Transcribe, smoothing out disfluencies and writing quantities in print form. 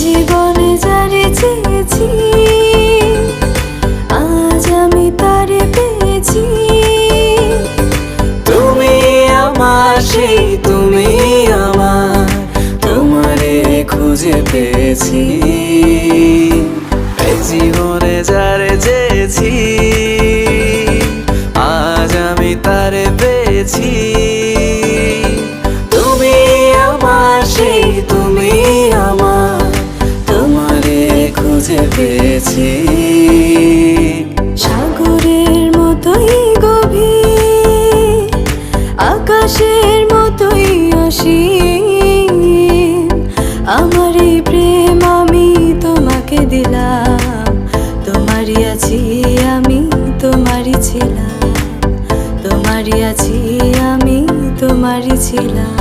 জীবনে যারে চেয়েছি আজ আমি তারে পেয়েছি। তুমি আমার সেই তুমি আমার, তোমারে খুঁজে পেয়েছি। এই জীবনে যারে চেয়েছি আজ আমি তারে পেয়েছি। তুমি আমার সেই তুমি আমার, তোমারে খুঁজে পেয়েছি। সাগরের মতোই গভীর, আকাশের মতোই অসীম, আমার এই প্রেম আমি তোমাকে দিলাম। তোমারই আছি আমি, তোমারই ছিলাম, তোমারই আছি আমি, তোমারই ছিলাম।